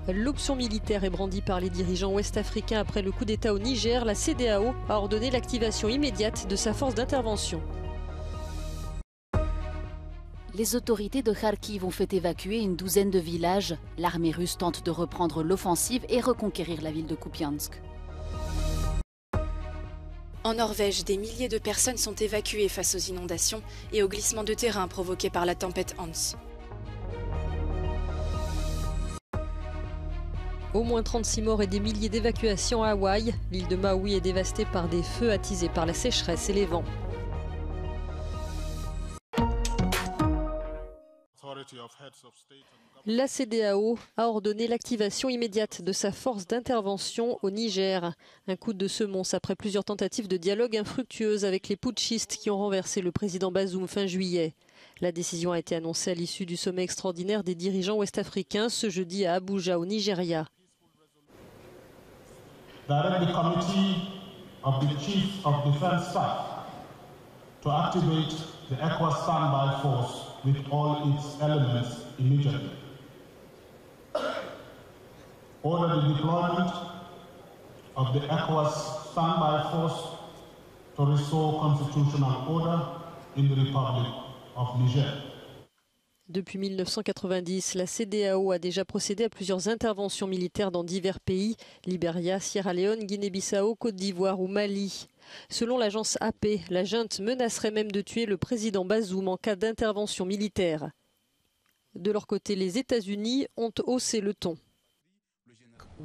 L'option militaire est brandie par les dirigeants ouest-africains après le coup d'État au Niger. La CEDEAO a ordonné l'activation immédiate de sa force d'intervention. Les autorités de Kharkiv ont fait évacuer une douzaine de villages. L'armée russe tente de reprendre l'offensive et reconquérir la ville de Kupiansk. En Norvège, des milliers de personnes sont évacuées face aux inondations et aux glissements de terrain provoqués par la tempête Hans. Au moins 36 morts et des milliers d'évacuations à Hawaï. L'île de Maui est dévastée par des feux attisés par la sécheresse et les vents. La CEDEAO a ordonné l'activation immédiate de sa force d'intervention au Niger. Un coup de semonce après plusieurs tentatives de dialogue infructueuses avec les putschistes qui ont renversé le président Bazoum fin juillet. La décision a été annoncée à l'issue du sommet extraordinaire des dirigeants ouest-africains ce jeudi à Abuja au Nigeria. Direct the Committee of the Chief of Defense Staff to activate the ECOWAS standby force with all its elements immediately. Order the deployment of the ECOWAS standby force to restore constitutional order in the Republic of Niger. Depuis 1990, la CEDEAO a déjà procédé à plusieurs interventions militaires dans divers pays, Libéria, Sierra Leone, Guinée-Bissau, Côte d'Ivoire ou Mali. Selon l'agence AP, la junte menacerait même de tuer le président Bazoum en cas d'intervention militaire. De leur côté, les États-Unis ont haussé le ton.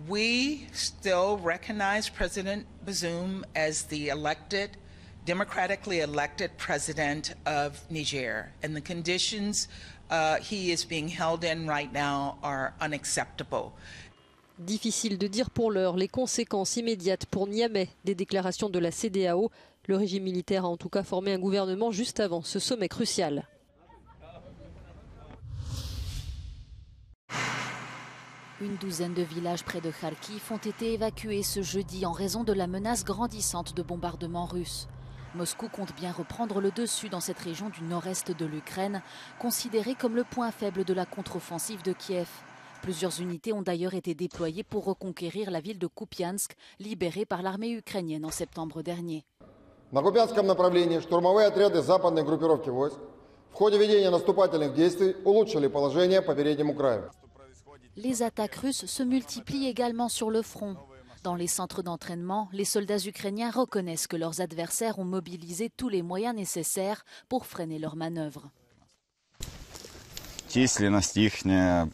We still recognize President Bazoum as the democratically elected president of Niger, and the conditions he is being held in right now are unacceptable. Difficile de dire pour l'heure les conséquences immédiates pour Niamey des déclarations de la CEDEAO. Le régime militaire a en tout cas formé un gouvernement juste avant ce sommet crucial. Une douzaine de villages près de Kharkiv ont été évacués ce jeudi en raison de la menace grandissante de bombardements russes. Moscou compte bien reprendre le dessus dans cette région du nord-est de l'Ukraine, considérée comme le point faible de la contre-offensive de Kiev. Plusieurs unités ont d'ailleurs été déployées pour reconquérir la ville de Kupiansk, libérée par l'armée ukrainienne en septembre dernier. На Купянском направлении штурмовые отряды западной группировки войск в ходе ведения наступательных действий улучшили положение по переднему краю. Les attaques russes se multiplient également sur le front. Dans les centres d'entraînement, les soldats ukrainiens reconnaissent que leurs adversaires ont mobilisé tous les moyens nécessaires pour freiner leurs manœuvres. Численность ихняя,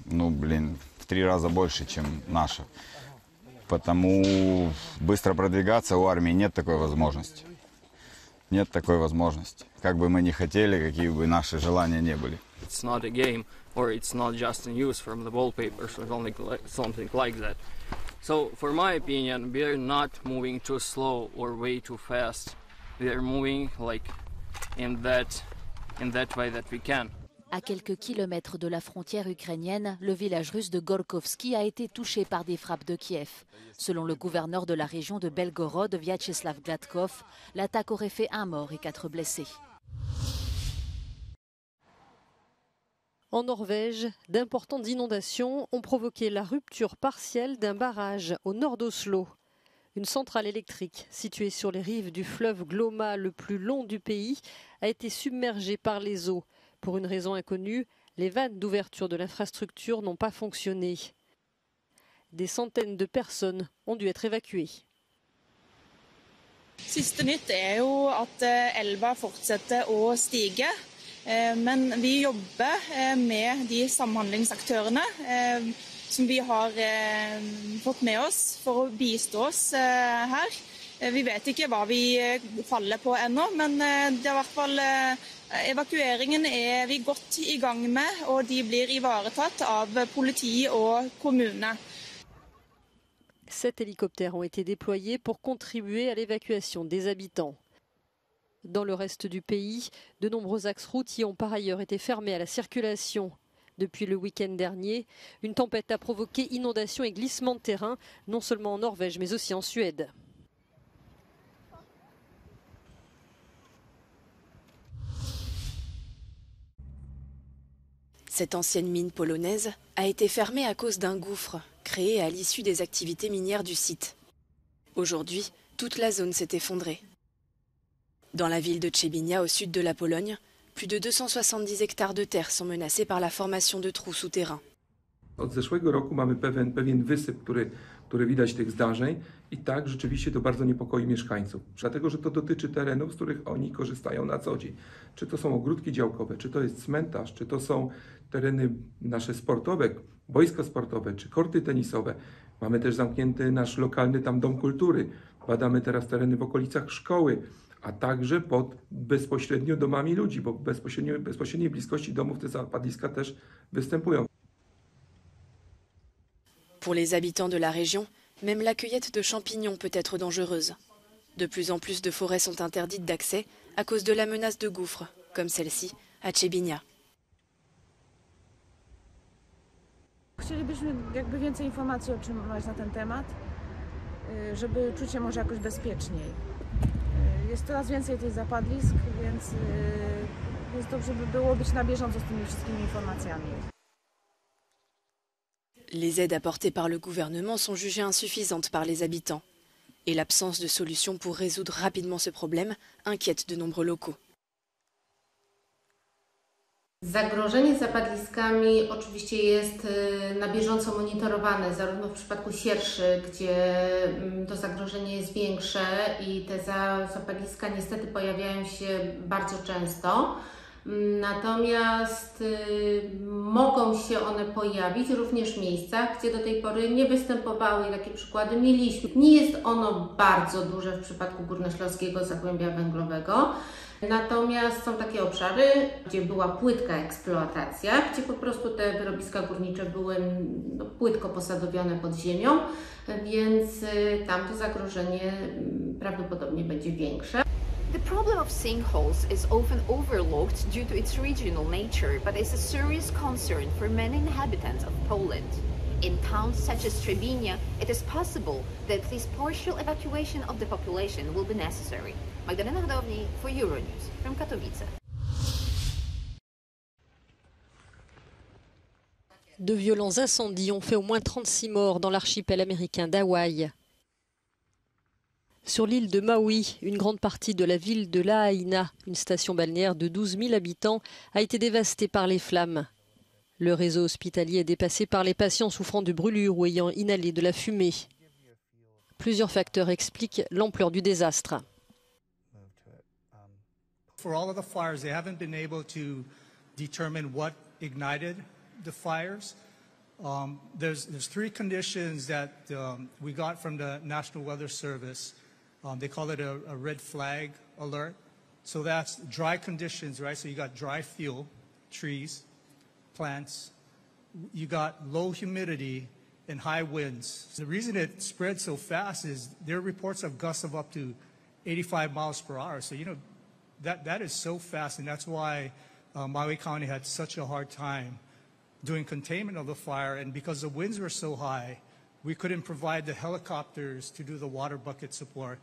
в 3 раза больше, чем наша. Потому быстро продвигаться у армии нет такой возможности. Нет такой возможности. Как бы мы ни хотели, какие бы наши желания не были. It's not a game, or it's not just a news from the wallpapers or something like that. So, for my opinion, we are not moving too slow or way too fast. We are moving like in that way that we can. À quelques kilomètres de la frontière ukrainienne, le village russe de Gorkovski a été touché par des frappes de Kiev. Selon le gouverneur de la région de Belgorod, Vyacheslav Gladkov, l'attaque aurait fait 1 mort et 4 blessés. En Norvège, d'importantes inondations ont provoqué la rupture partielle d'un barrage au nord d'Oslo. Une centrale électrique située sur les rives du fleuve Glomma, le plus long du pays, a été submergée par les eaux. Pour une raison inconnue, les vannes d'ouverture de l'infrastructure n'ont pas fonctionné. Des centaines de personnes ont dû être évacuées. Siste nytt jo at elva fortsetter å stige. Men vi jobber med de samhandlingsaktørene som vi har fått med oss for å bistå oss her. Vi vet ikke hva vi faller på ennå, men det i hvert fall evakueringen vi godt i gang med, og de blir ivaretatt av politi og kommune. 7 hélicoptères ont été déployés pour contribuer à l'évacuation des habitants. Dans le reste du pays, de nombreux axes routiers ont par ailleurs été fermés à la circulation. Depuis le week-end dernier, une tempête a provoqué inondations et glissements de terrain, non seulement en Norvège mais aussi en Suède. Cette ancienne mine polonaise a été fermée à cause d'un gouffre créé à l'issue des activités minières du site. Aujourd'hui, toute la zone s'est effondrée. Dans la ville de Trzebinia, au sud de la Pologne, plus de 270 hectares de terre sont menacés par la formation de trous souterrains. Od zeszłego roku mamy pewien wysyp, który widać tych zdarzeń i tak rzeczywiście to bardzo niepokoi mieszkańców. Dlatego, że to dotyczy terenów, z których oni korzystają na co dzień. Czy to są ogródki działkowe, czy to jest cmentarz, czy to są tereny nasze sportowe, boiska sportowe, czy korty tenisowe. Mamy też zamknięty nasz lokalny tam dom kultury. Badamy teraz tereny w okolicach szkoły, a także pod bezpośrednio domami ludzi, bo w bezpośredniej bliskości domów te zapadliska też występują. Pour les habitants de la région, même la cueillette de champignons peut être dangereuse. De plus en plus de forêts sont interdites d'accès à cause de la menace de gouffres, comme celle-ci à Trzebinia. Chcielibyśmy jakby więcej informacji otrzymywać na ten temat, żeby czuć się może jakoś bezpieczniej. Jest coraz więcej tych zapadlisk, więc jest dobrze by było być na bieżąco z tymi wszystkimi informacjami. Les aides apportées par le gouvernement sont jugées insuffisantes par les habitants. Et l'absence de solution pour résoudre rapidement ce problème inquiète de nombreux locaux. Zagrożenie zapadliskami oczywiście jest na bieżąco monitorowane, zarówno w przypadku sierszy, gdzie to zagrożenie jest większe i te zapadliska niestety pojawiają się bardzo często. Natomiast mogą się one pojawić również w miejscach, gdzie do tej pory nie występowały i takie przykłady mieliśmy. Nie jest ono bardzo duże w przypadku Górnośląskiego Zagłębia Węglowego. Natomiast są takie obszary, gdzie była płytka eksploatacja, gdzie po prostu te wyrobiska górnicze były płytko posadowione pod ziemią, więc tam to zagrożenie prawdopodobnie będzie większe. The problem of sinkholes is often overlooked due to its regional nature, but is a serious concern for many inhabitants of Poland. In towns such as Trzebinia, it is possible that at least partial evacuation of the population will be necessary. Magdalena Hodowni for Euronews from Katowice. De violents incendies ont fait au moins 36 morts dans l'archipel américain d'Hawaï. Sur l'île de Maui, une grande partie de la ville de Lahaina, une station balnéaire de 12 000 habitants, a été dévastée par les flammes. Le réseau hospitalier est dépassé par les patients souffrant de brûlures ou ayant inhalé de la fumée. Plusieurs facteurs expliquent l'ampleur du désastre. For all of the fires, they haven't been able to determine what ignited the fires. There's three conditions that we got from the National Weather Service. They call it a red flag alert. So that's dry conditions, right? So you got dry fuel, trees, plants. You got low humidity and high winds. The reason it spread so fast is there are reports of gusts of up to 85 miles per hour. So, you know, that is so fast, and that's why Maui County had such a hard time doing containment of the fire. And because the winds were so high, we couldn't provide the helicopters to do the water bucket support.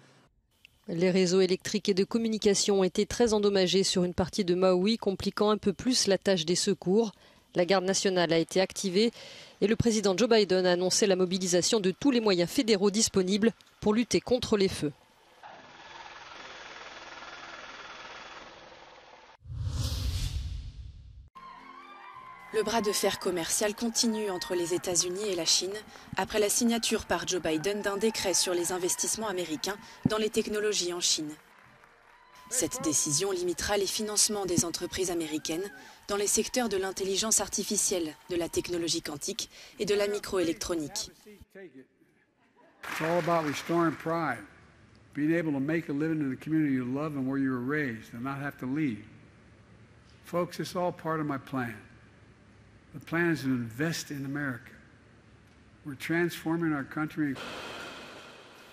Les réseaux électriques et de communication ont été très endommagés sur une partie de Maui, compliquant un peu plus la tâche des secours. La garde nationale a été activée et le président Joe Biden a annoncé la mobilisation de tous les moyens fédéraux disponibles pour lutter contre les feux. Le bras de fer commercial continue entre les États-Unis et la Chine après la signature par Joe Biden d'un décret sur les investissements américains dans les technologies en Chine. Cette décision limitera les financements des entreprises américaines dans les secteurs de l'intelligence artificielle, de la technologie quantique et de la microélectronique. It's all about restoring pride, being able to make a living in the community you love and where you were raised and not have to leave. Folks, it's all part of my plan. The plan is to invest in America. We're transforming our country.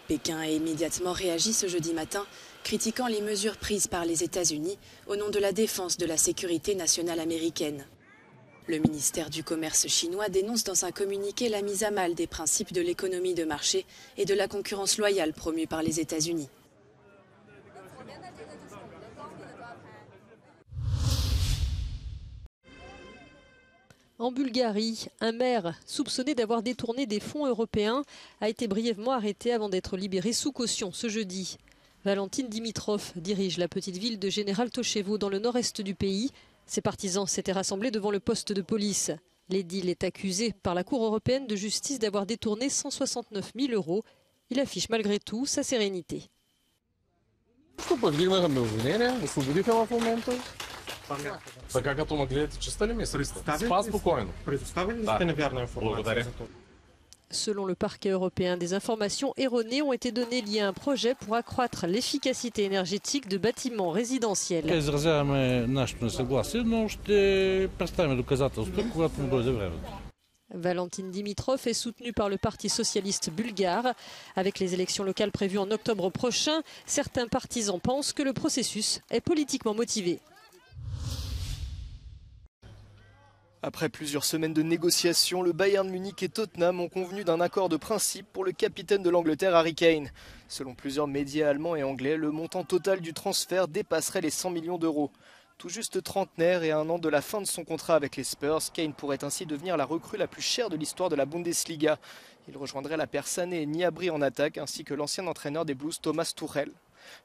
Pékin a immédiatement réagi ce jeudi matin, critiquant les mesures prises par les États-Unis au nom de la défense de la sécurité nationale américaine. Le ministère du Commerce chinois dénonce dans un communiqué la mise à mal des principes de l'économie de marché et de la concurrence loyale promue par les États-Unis. En Bulgarie, un maire soupçonné d'avoir détourné des fonds européens a été brièvement arrêté avant d'être libéré sous caution ce jeudi. Valentin Dimitrov dirige la petite ville de General Toshevo dans le nord-est du pays. Ses partisans s'étaient rassemblés devant le poste de police. L'édile est accusé par la Cour européenne de justice d'avoir détourné 169 000 €. Il affiche malgré tout sa sérénité. Selon le parquet européen, des informations erronées ont été données liées à un projet pour accroître l'efficacité énergétique de bâtiments résidentiels. Valentin Dimitrov est soutenu par le Parti socialiste bulgare. Avec les élections locales prévues en octobre prochain, certains partisans pensent que le processus est politiquement motivé. Après plusieurs semaines de négociations, le Bayern Munich et Tottenham ont convenu d'un accord de principe pour le capitaine de l'Angleterre, Harry Kane. Selon plusieurs médias allemands et anglais, le montant total du transfert dépasserait les 100 millions €. Tout juste trentenaire et à un an de la fin de son contrat avec les Spurs, Kane pourrait ainsi devenir la recrue la plus chère de l'histoire de la Bundesliga. Il rejoindrait la paire Sané et Gnabry en attaque, ainsi que l'ancien entraîneur des Blues Thomas Tuchel.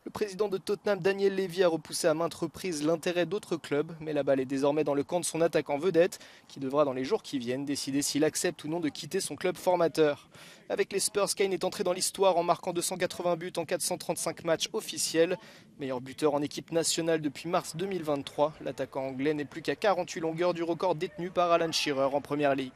Le président de Tottenham, Daniel Levy, a repoussé à maintes reprises l'intérêt d'autres clubs, mais la balle est désormais dans le camp de son attaquant vedette, qui devra dans les jours qui viennent décider s'il accepte ou non de quitter son club formateur. Avec les Spurs, Kane est entré dans l'histoire en marquant 280 buts en 435 matchs officiels. Meilleur buteur en équipe nationale depuis mars 2023, l'attaquant anglais n'est plus qu'à 48 longueurs du record détenu par Alan Shearer en Première Ligue.